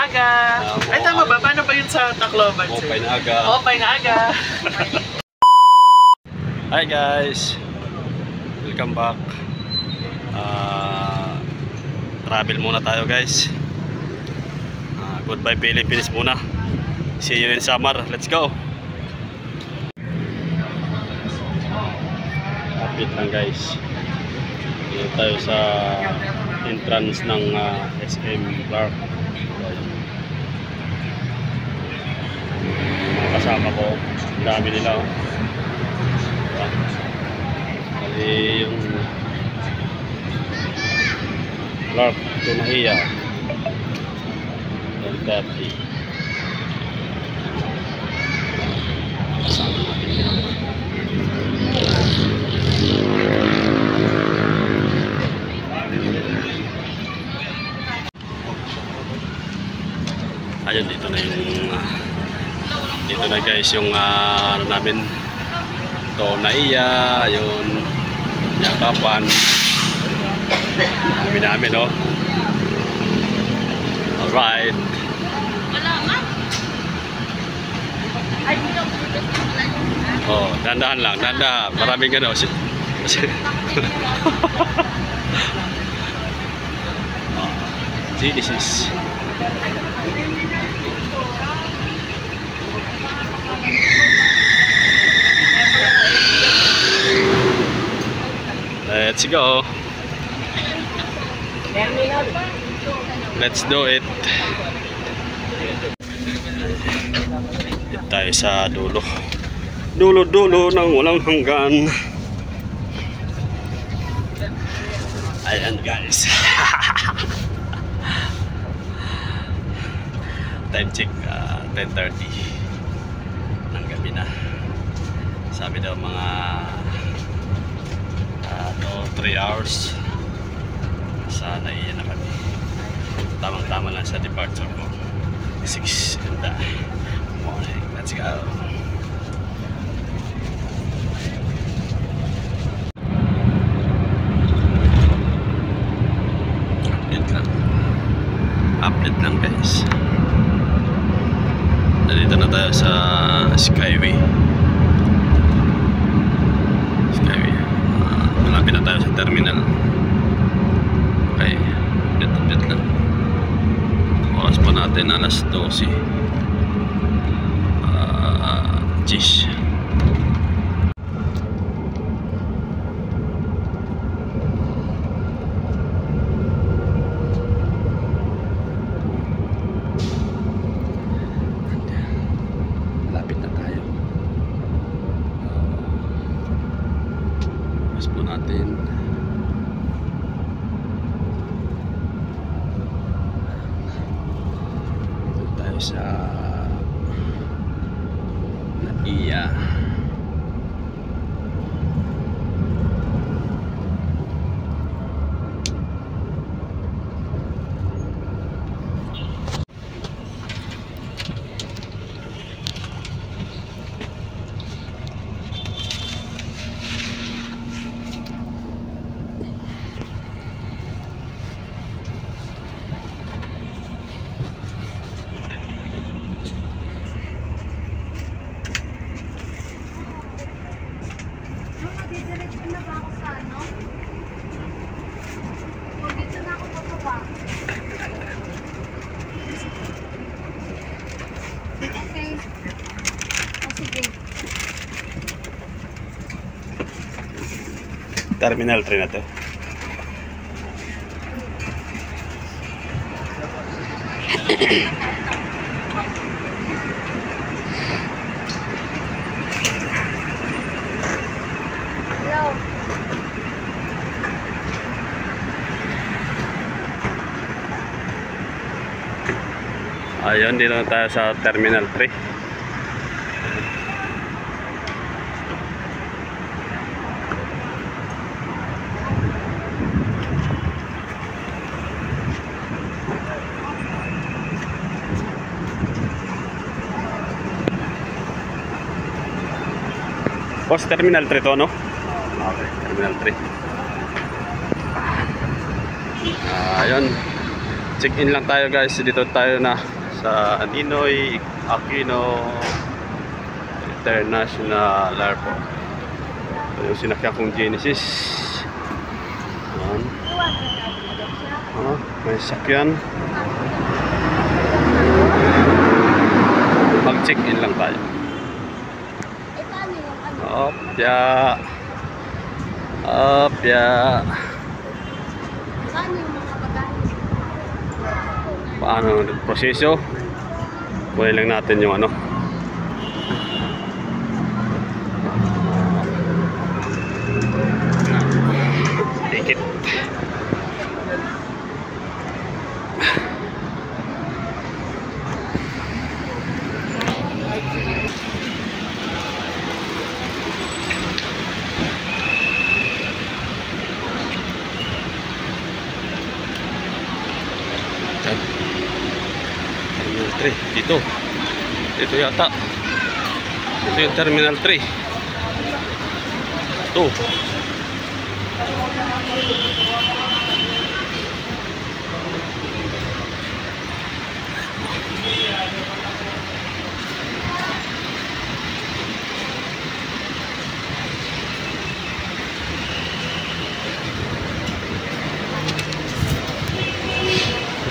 aga. Ay, tama ba? Paano ba yun sa Tacloban? Opay na aga. Opay na aga. Hi guys. Welcome back. Travel muna tayo guys. Goodbye Philippines muna. See you in summer. Let's go. Update lang guys. Dito tayo sa entrance ng SM Clark. Mga kasama ko, ang dami nila. Kasi yung Clark Tunahia 30. Ayun, dito na yung dito na guys yung ano namin, Tunahia, yun yakapan namin oh. Alright. Oh, dandahan lang, dandahan. Maraming ano. See, this is let's go. Let's do it. Dito tayo sa dulo. Dulo-dulo ng walang hanggan. Ayan guys. Time check 10:30 ng gabi na. Sabi daw mga 3 hours sana iyan na kami. Tamang-tama lang sa departure ko 6 in the morning. Let's go. Update lang guys. Nandito na tayo sa Skyway. Malapit na tayo sa terminal. Okay, update lang. Oras pa natin alas 12. Cheese. Malapit na tayo. Oras po natin. Dito tayo sa Naiya. Terminal 3 na to. Ayun, dito na tayo sa Terminal 3. Boss, Terminal 3 to, no? Okay, Terminal 3. Ayun. Check-in lang tayo guys. Dito tayo na sa Ninoy Aquino International Airport. Ito yung sinakyan kong Genesis. Ayan. May sakyan. Mag-check-in lang tayo. Opya. Opya. Paano ang proseso? Kunin lang natin yung ano. Ticket. Terminal 3 dito yata ito yung Terminal 3 ito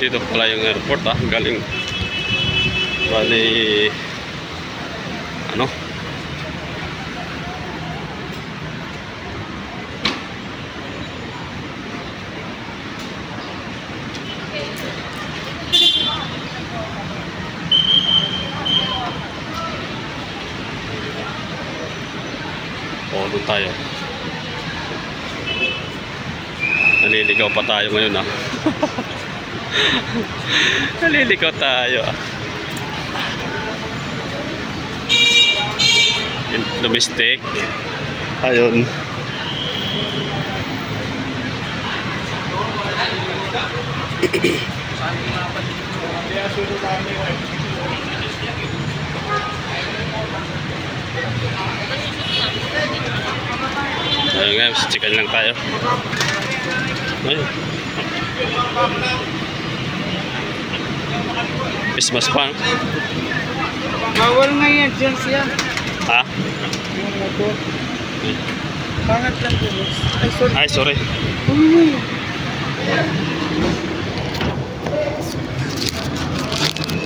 dito pala yung airport galing bali ano doon tayo, naliligaw pa tayo ngayon naliligaw tayo domestic ayun ayun guys, checkan lang tayo ayun Christmas pa. Bawal nga yan, dyan siya. Ha? Yung motor. Pangat lang po. Ay, sorry.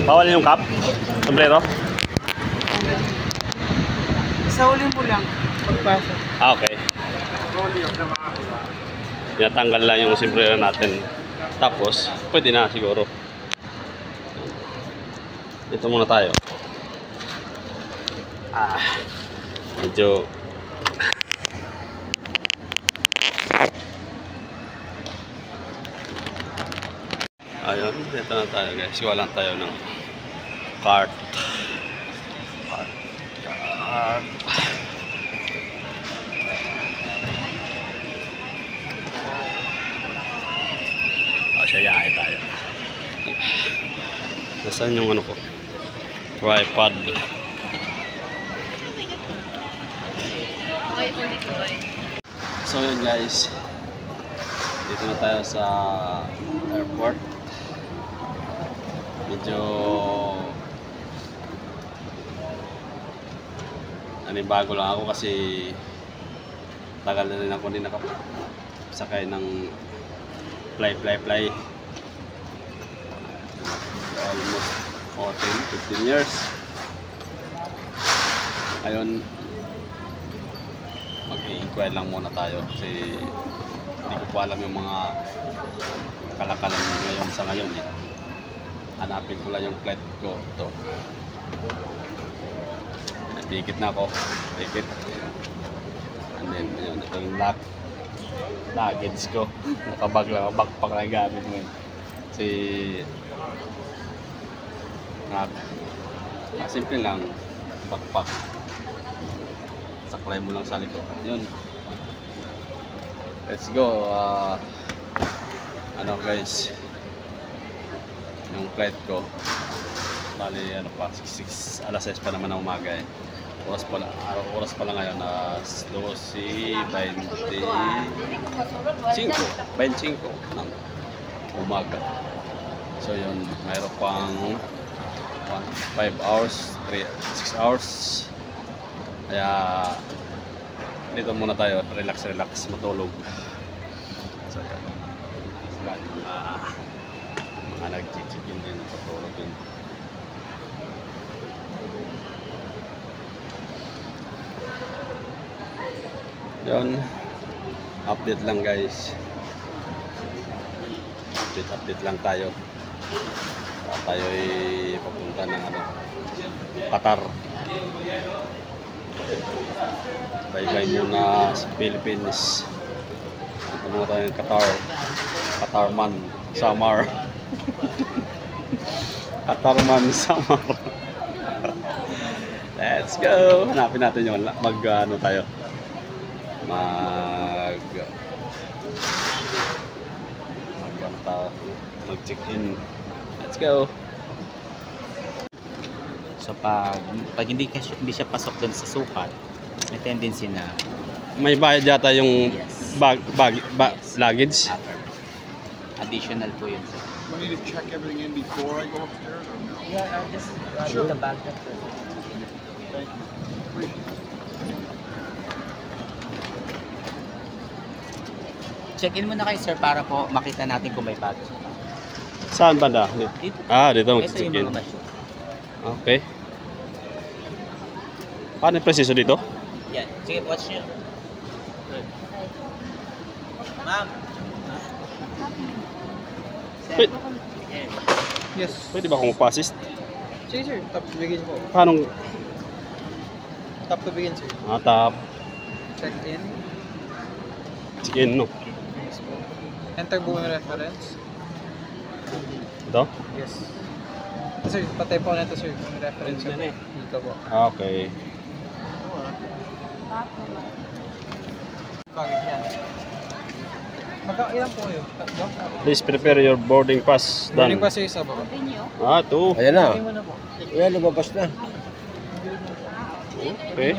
Bawal yung cup? Sombrero? Isaulin mo lang. Pagpasok. Okay. Tinatanggal lang yung sombrero natin. Tapos, pwede na siguro. Dito muna tayo. Medyo ayun, dito na tayo guys. Walang tayo ng cart. Sayahe tayo. Nasaan yung ano ko? Tripod. So yun guys, dito na tayo sa airport. Medyo bago lang ako kasi tagal na rin ako din nakasakay ng fly almost 15 years. Ayun, mag-i-inquire lang muna tayo kasi hindi ko po alam yung mga kalakalan ngayon sa ngayon hanapin ko lang yung flight ko. Ito, ticket na ako, ticket, and then yun, ito yung luggage ko. Nakabag lang, backpack na gamit mo kasi simple lang, backpack, saklay mo lang sa likod. Yun, let's go. Ano guys, yung flight ko bali ano pa, alas 6 pa naman ng umaga oras pa lang ngayon, 12:25 ng umaga. So yun, mayroon pang 5 hours, 6 hours. Kaya dito muna tayo, relax matulog. So yun, mga nag-chicken din, patulog din. Yun, update lang guys. Update lang tayo. Tayo ay papunta ng Qatar. Bye-bye muna sa Philippines. Punta muna tayo ng Qatar. Qatarman Samar. Qatarman Samar. Let's go. Hanapin natin yung tayo. Mag-check-in. Let's go. So pag hindi siya pasok doon sa sukat, may tendency na May bayad yata yung yes. luggage. Additional po yun. Sir. Do I need to check everything in before I go upstairs or no? Yeah, just Sure. the bag. Thank you. Check-in muna kayo sir para po makita natin kung may bag. Saan banda? Dito. Dito Ito yung mag-check-in. mga machine. Okay. Paano yung proseso dito? Yan. Sige, watch nyo. Ma'am. Wait, Yes. pwede ba akong pa-assist? Sige sir, tap to begin po. Paano? Tap to begin sir. Tap. Check in. Check-in, no? Yes po. Enter buong reference. Ito? Yes. Sir, patay po na ito sir. Kung reference yun eh. Dito po. Okay. Bakit yan? Magkailan po yun? Please prepare your boarding pass. Boarding Done. pass yung isa ba? Ito. Ayan na. Tingin mo na po. Ayan, lumabas na. Okay.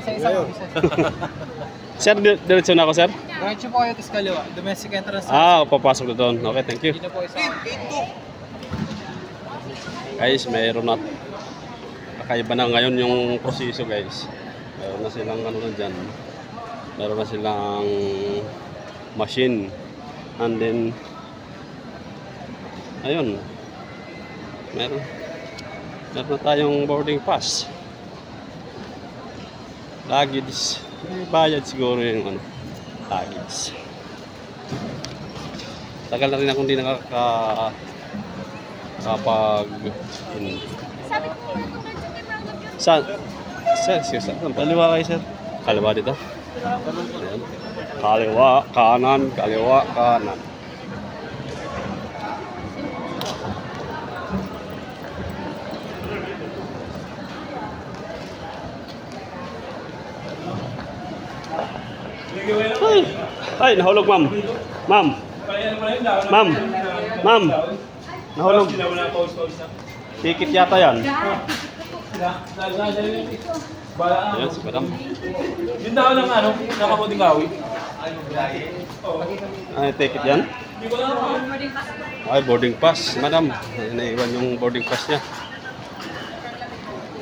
Isa-isa po. Isa. Sir, diretso na ako, sir? Diretso po kayo tapos kaliwa. Domestic entrance. Papasok na doon. Okay, thank you. Hindi na po isa. Guys, mayroon na. Kakaiba na ngayon yung proseso, guys. Mayroon na silang dyan. Mayroon na silang machine. And then, ayun. Meron na tayong boarding pass. Luggage. May bayad siguro yung luggage. Tagal na rin akong hindi nakakapag-in. Saan? Sir, saan? Kaliwa kayo, sir. Kaliwa dito? Ayan. Kaliwa, kanan, kaliwa, kanan. Ay, nahulog, ma'am. Ma'am. Ma'am. Ma'am. Nahulog. Ticket yata yan. Ayan, si madam. Yung daw ng nakaputing kawi. Ay, ticket yan? Ay, boarding pass. Madam, naiwan yung boarding pass niya.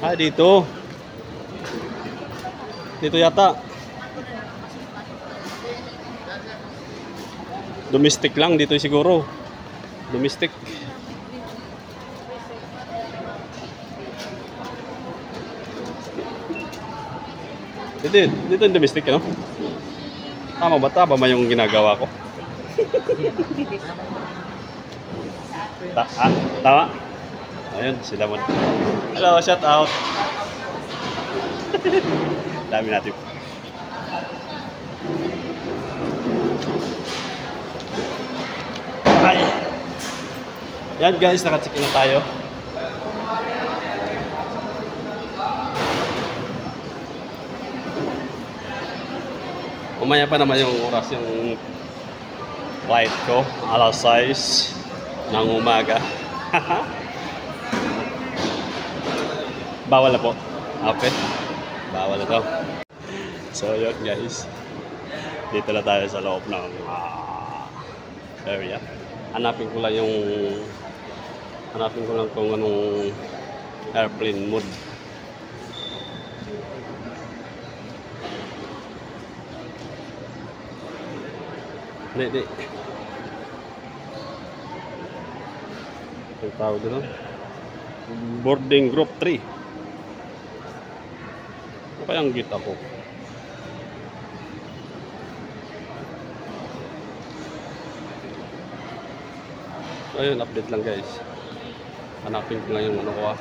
Ay, dito. Dito yata. Domestic lang dito siguro. Domestic. Dito yung domestic, no? Tama ba? Tama ba yung ginagawa ko? Tama? Ayun, sila mo. Hello, shout out. Dami natin. Ay. Yan guys, nakacheck na tayo. Umaya pa naman yung oras yung flight ko, alas 6 ng umaga. Bawal na po. Okay. Bawal na to. So yun guys. Dito na tayo sa loob ng area. Hanapin ko lang yung Hanapin ko lang kung anong airplane mode. Hindi. Ang tawag doon? Boarding group 3. Ano kayang git ako? Ayun, update lang guys. Hanapin ko lang yung ano ko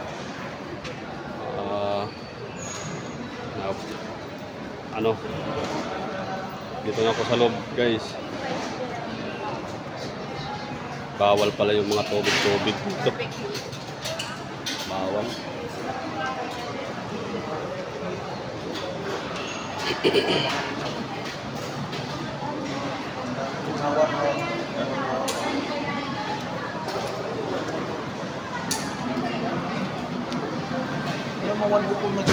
dito na ako sa loob guys. Bawal pala yung mga tubig dito. Bawal.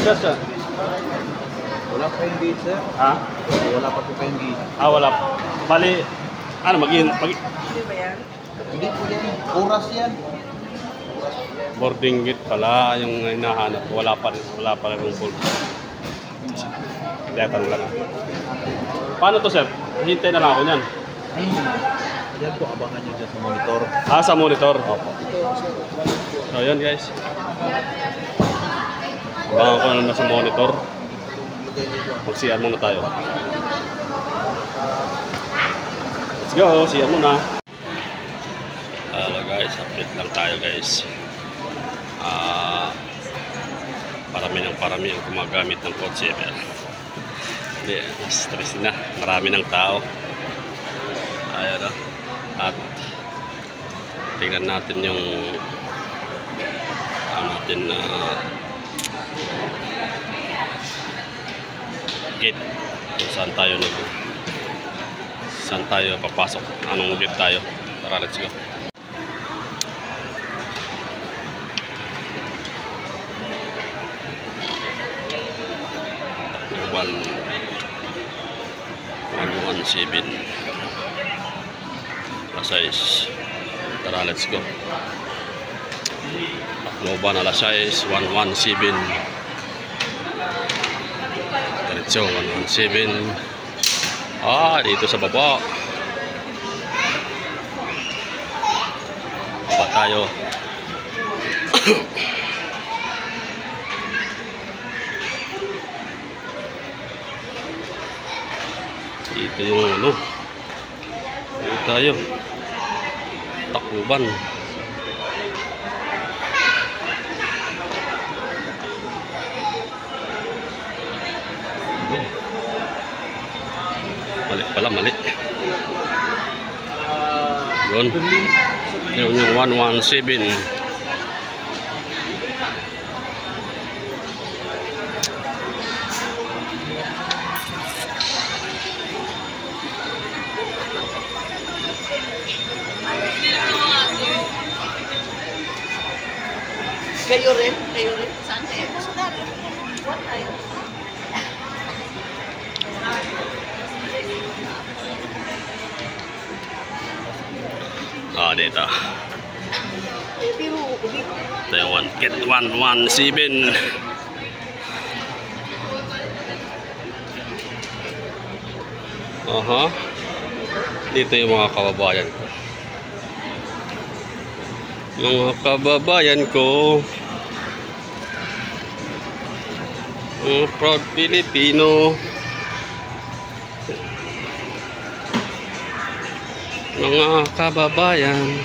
Yes, sir. Wala pa yung gate, sir. Ha? Wala pa po kayong gate. Wala. Bali, ano, Hindi po yan. Oras yan. boarding gate pala yung hinahanap. Wala pa rin yung full. Teka lang. Paano to, sir? Hintay na lang ako niyan. Yan po, abangan nyo dyan sa monitor. Sa monitor. Opo. So, yun guys. Abangan ko na sa monitor. Mag-CR muna tayo. Let's go, CR muna. Hello guys, update lang tayo guys. Parami ang gumagamit ng kotse. Hindi, stress na. Marami ng tao. Ayan o. At tingnan natin yung gate kung saan tayo papasok, anong gate tayo. Tara, let's go. One 117 alas 6. Tara, let's go. Tacloban alas 6, 117. Diretso 117. Dito sa baba. Baba tayo. Dito yung ano. Dito tayo. Tacloban. Mali. Yun. Yun yung 117. Kayo rin? Saan kayo? What tayo? Dito. Ito yung gate 117. Dito yung mga kababayan ko. Mga kababayan ko. Mga proud Pilipino. Mga kababayan.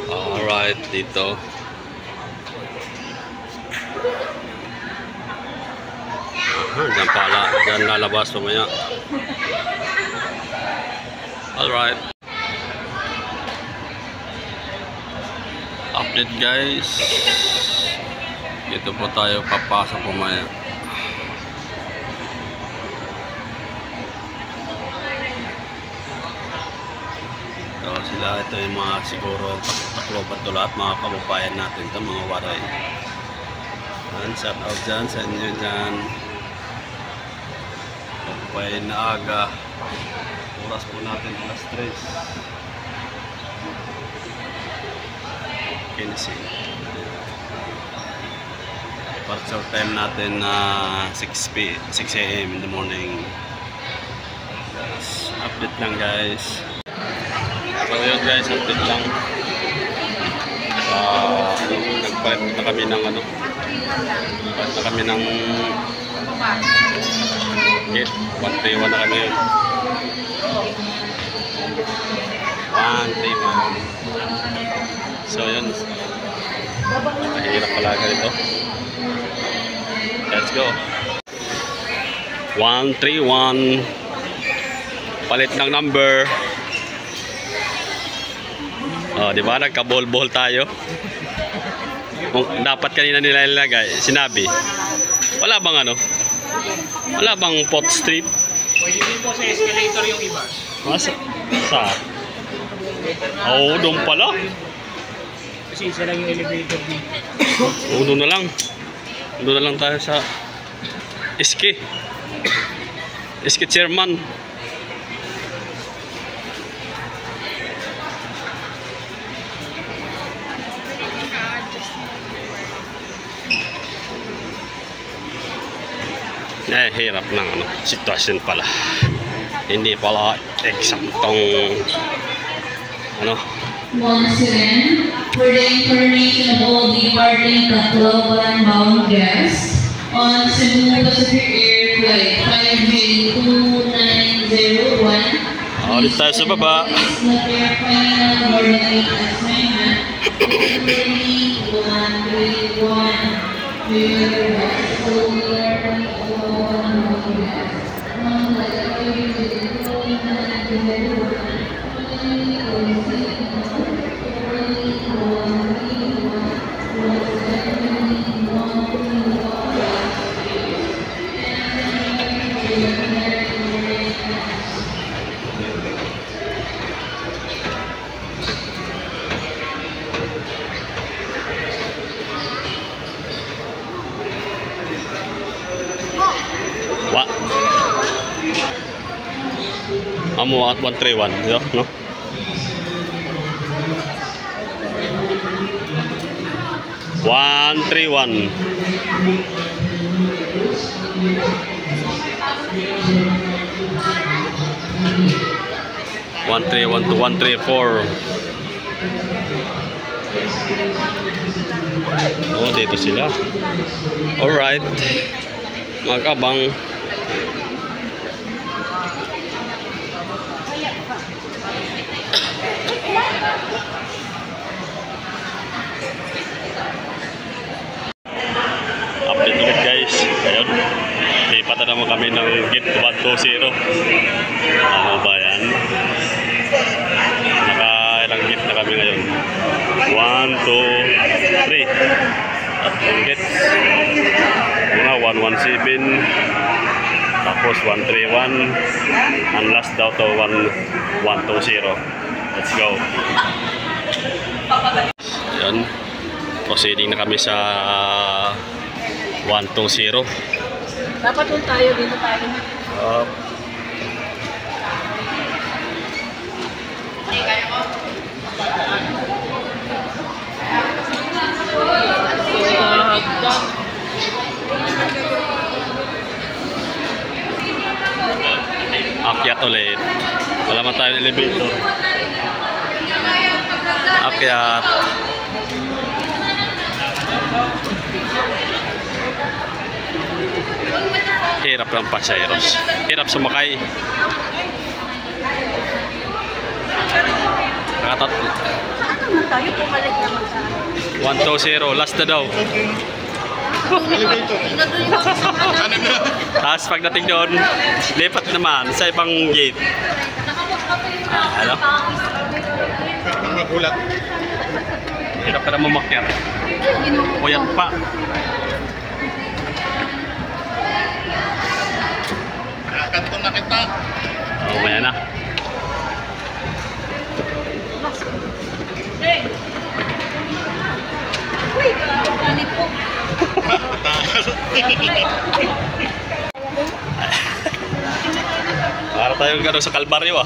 Alright, dito. Diyan pala, diyan lalabas mamaya. Alright. Update guys. Dito po tayo papasok mamaya. sila, ito yung mga siguro Tacloban to lahat, mga kababayan natin ito, mga waray. Shout out dyan sa inyo dyan. Kababayan na aga. Oras po natin alas 3. Kinsey. Partial time natin na 6 AM in the morning. Update lang guys. So yun guys, update lang. Nagpalit na kami ng gate. 131 na kami yun. 131. So yun. Mahirap pala ganito. Let's go. 131. Palit ng number. Oh, di ba? Nagka-ball-ball tayo. Kung dapat kanina nila ilagay, sinabi. Wala bang ano? Wala bang pot strip? Pwede din po sa escalator yung iba. Sa? Oo, doon pala. Kasi isa lang yung elevator dito. Oo, doon na lang. Doon na lang tayo sa SK. SK chairman. Hirap ng sitwasyon pala. Hindi pala eksaktong Once again, for the information of all departing Tacloban bound guests on Cebu Pacific Air Flight 5J2901, ulit tayo sa baba. please note your final boarding assignment, particularly 131. Amo at 131, no? 131. 131 to 134. Oh, dito sila. Alright. Mga kabang. Update ulit guys. Ayun. Ipata naman kami ng gate 120. Ano ba yan? Nakailang gate na kami ngayon. 1, 2, 3. Tatlong gates. Una 117. Tapos 131. And last daw to 120. Let's go. Ayun. Proceeding na kami sa 120. Dapat doon tayo, dito tayo. Akyat ulit. Wala man tayong elevator. Akyat. Hirap ng pasayeros. Hirap sumakay. Nakatatlo. Tayo pumalik naman sa 120. Last na daw. Tapos pagdating doon, lipat naman sa ibang gate. Ano? Magulat. Hirap ka na mamakyat. Puyat pa. Kanto na kita. Oh, maya na. Para tayong gano'n sa Kalbaryo ah.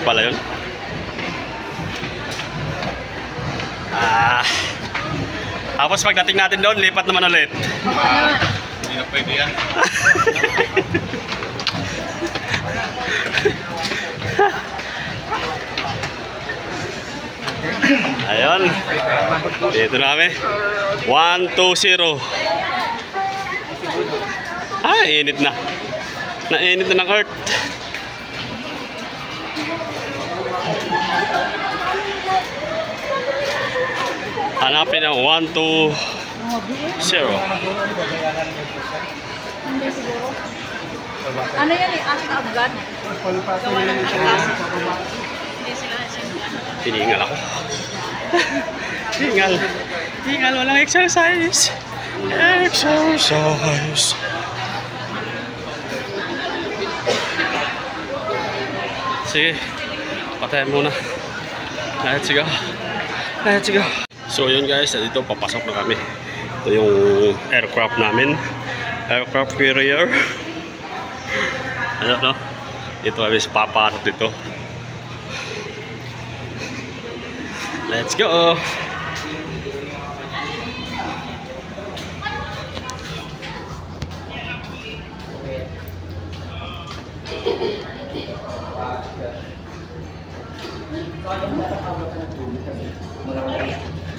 Pala yun. Tapos pagdating natin doon, lipat naman ulit. Hindi na pwede yan. Ayun. Dito na kami. 1-2-0. Init na. Nainit na ng earth. Hanapin ang 1-2-0. Ano yan eh? Asta of God? Gawa ng atas. Hindi sila. Hiningal ako. Hingal. Walang exercise. Sige. Patayin muna. Let's go. So yun guys, dito papasok na kami. Ito yung aircraft namin. Aircraft carrier. Ano no? Ito kami papasok dito. Let's go!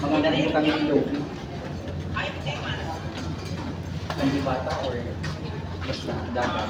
Maganda rin kami ilog. Hindi bata or basta dagat.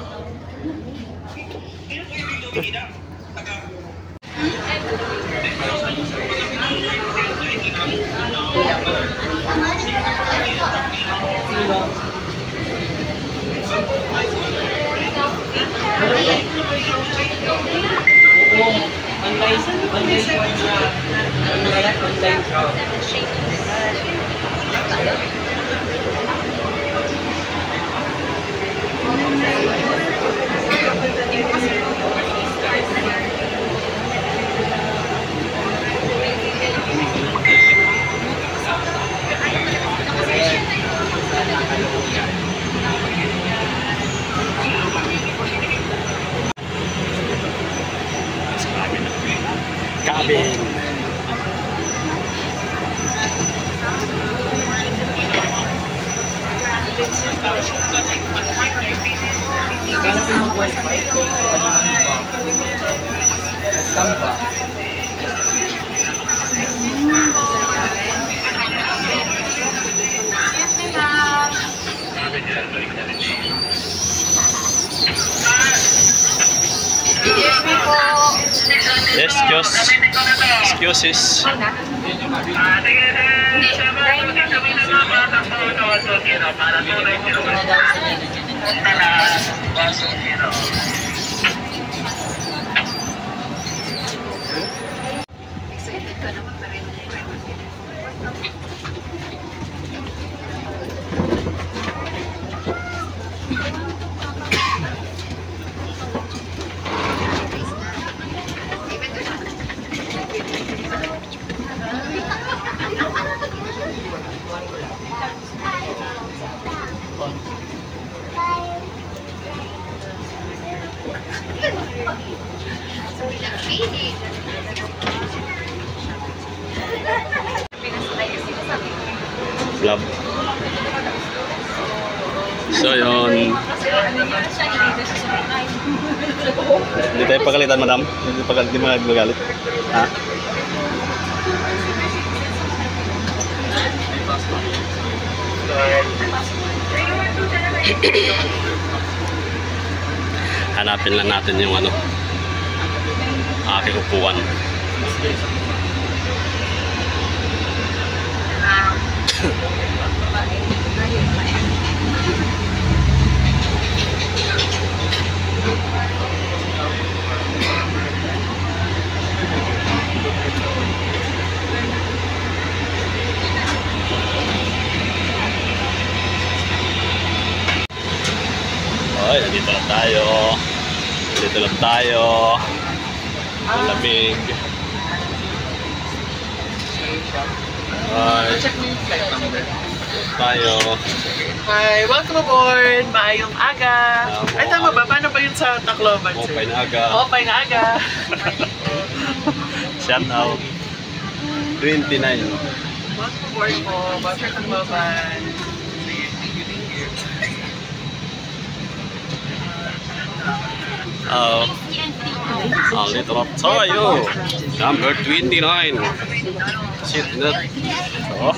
Cabin. Excuses. Love. So yun. Hindi tayo pagalitan, madam. Hindi mo nagagalit. Ha? Hanapin lang natin yung ano, aking upuan. Ay, dito lang tayo. Malamig. Hi. Check mo yung flight number. Tayo. Hi, welcome aboard! Maayong aga! Ay, tama ba? Paano ba yun sa Tacloban? sir? Opay na aga. Opay na aga! Shout out. 29. Welcome aboard po, Buffer Tacloban. A little of tayo. Number 29. Shit nut. Oh.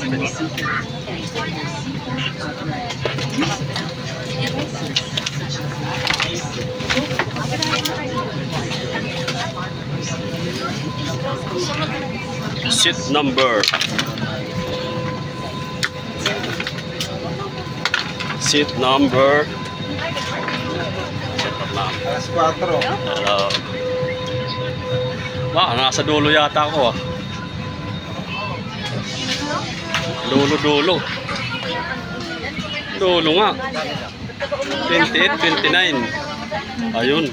Seat number. Seat number. Alas 4. Nasa dulo yata ako. Dulo. Dulo nga. 28, 29. Ayun.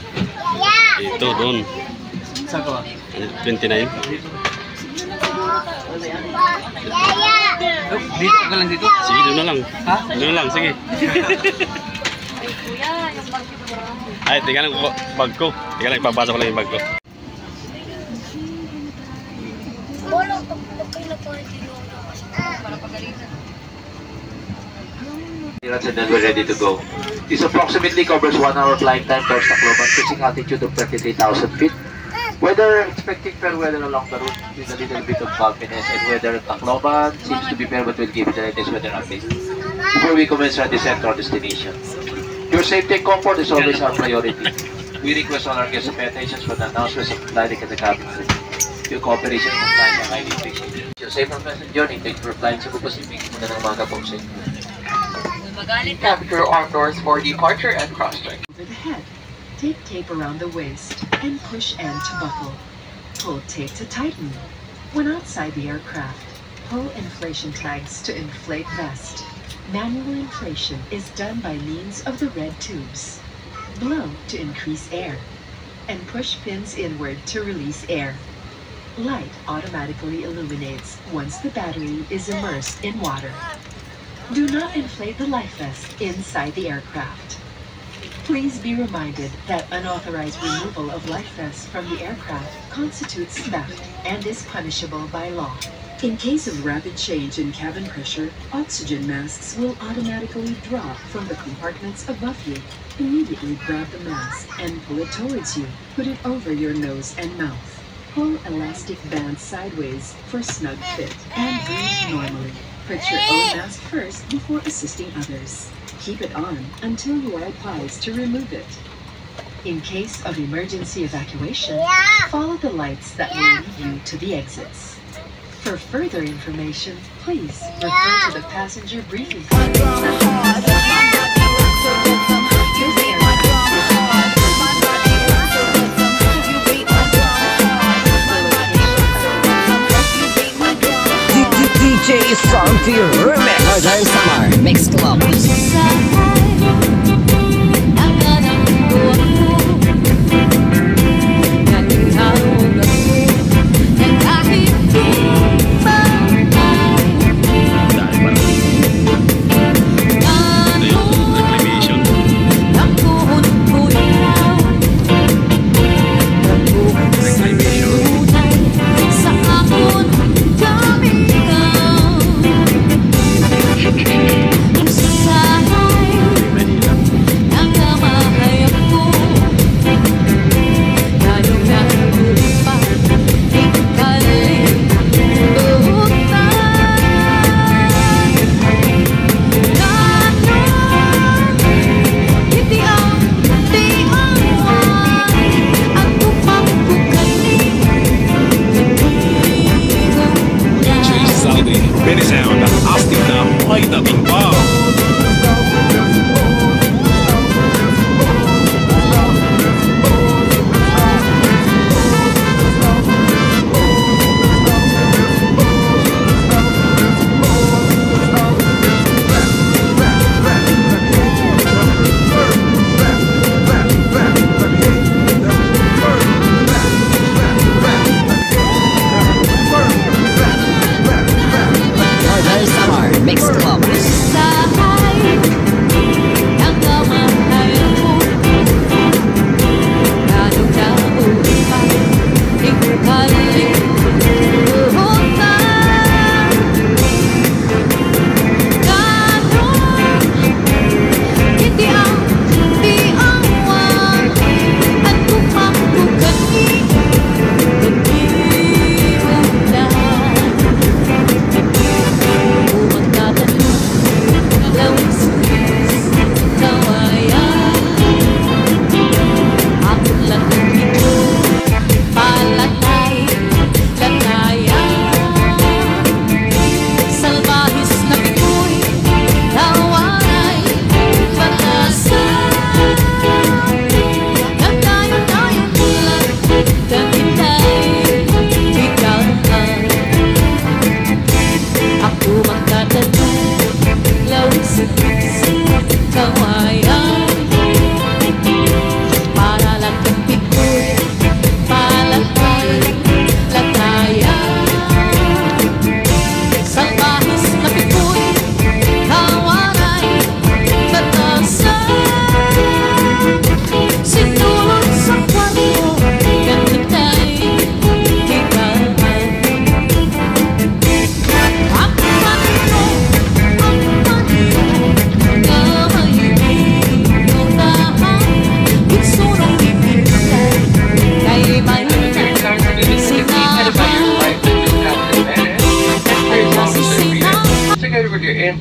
Ito, doon. Saan ko? 29. Dito ka lang dito? Sige, doon na lang. Ha? Doon na lang, sige. Ay, tingnan lang bag ko. Tingnan lang, ipapasok ko lang yung bag ko. And then we're ready to go. This approximately covers 1 hour flight time towards Tacloban, pitching altitude of 33,000 feet. Weather, expecting fair weather along the route with a little bit of bumpiness, and weather at Tacloban seems to be fair, but we'll give you the latest weather update before we commence our descent to our destination. Your safety and comfort is always our priority. We request all our guests to pay attention for the announcements of flying at the cabin crew. Your cooperation and compliance are highly appreciated. Your safe and pleasant journey. Thank you for flying Cebu Pacific. Magandang umaga po sa inyo. Cabin crew arm doors for departure and cross-check. Over the head. Take tape around the waist and push end to buckle. Pull tape to tighten. When outside the aircraft, pull inflation tags to inflate vest. Manual inflation is done by means of the red tubes. Blow to increase air, and push pins inward to release air. Light automatically illuminates once the battery is immersed in water. Do not inflate the life vest inside the aircraft. Please be reminded that unauthorized removal of life vests from the aircraft constitutes theft and is punishable by law. In case of rapid change in cabin pressure, oxygen masks will automatically drop from the compartments above you. Immediately grab the mask and pull it towards you. Put it over your nose and mouth. Pull elastic bands sideways for snug fit and breathe normally. Put your own mask first before assisting others. Keep it on until you are advised to remove it. In case of emergency evacuation, follow the lights that will lead you to the exits. For further information, please refer to the passenger briefing card. DJ Santi Remix Dahil Samar Mix Club. Sa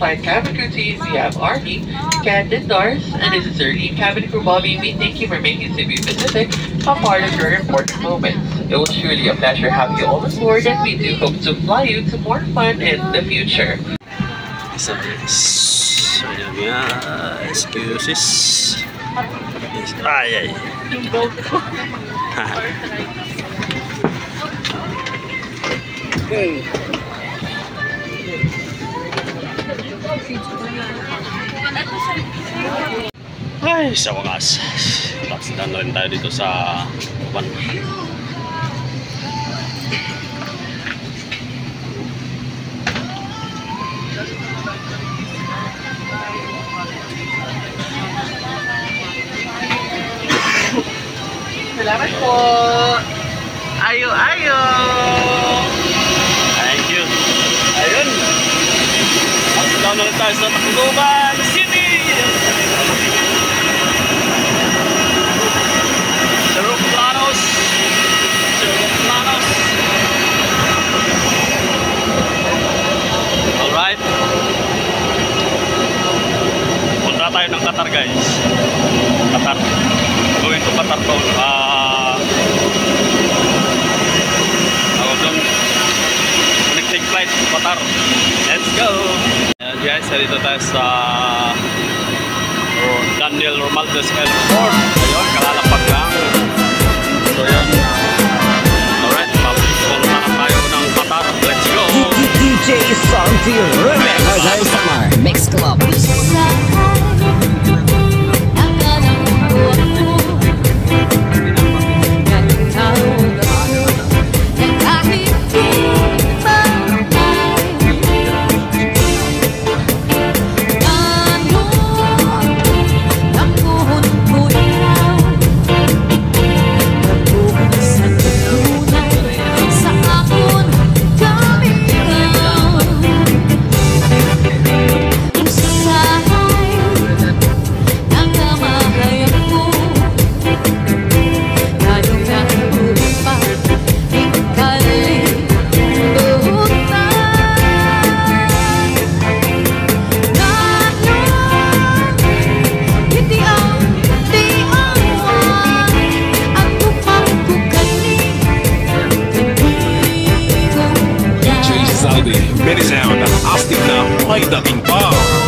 flight cabin crew teams, we have Army, Captain Dars, and this is our lead cabin crew Bobby. We thank you for making Cebu Pacific a part of your important moments. It was truly a pleasure having you all aboard, and we do hope to fly you to more fun in the future. Ayan nga, excuses. Ay, ay. Ay, sa wakas. Touchdown na rin tayo dito sa Kuban. Salamat po! Ayo! Thank you. Ayun. Touchdown na rin tayo sa Tacloban City. Aeroplanos. Alright. Punta tayo ng Qatar, guys. Qatar. Going to Qatar to. Connecting flight Qatar. Let's go. Ayan guys, dito tayo sa Daniel Romualdez Airport. Ayun, kalalapag lang. So yan. Alright, papunta na tayo ng Qatar. Let's go. DJ Santi Remix. Dahil Samar Mix Club. Very sound, astig na may dating pa.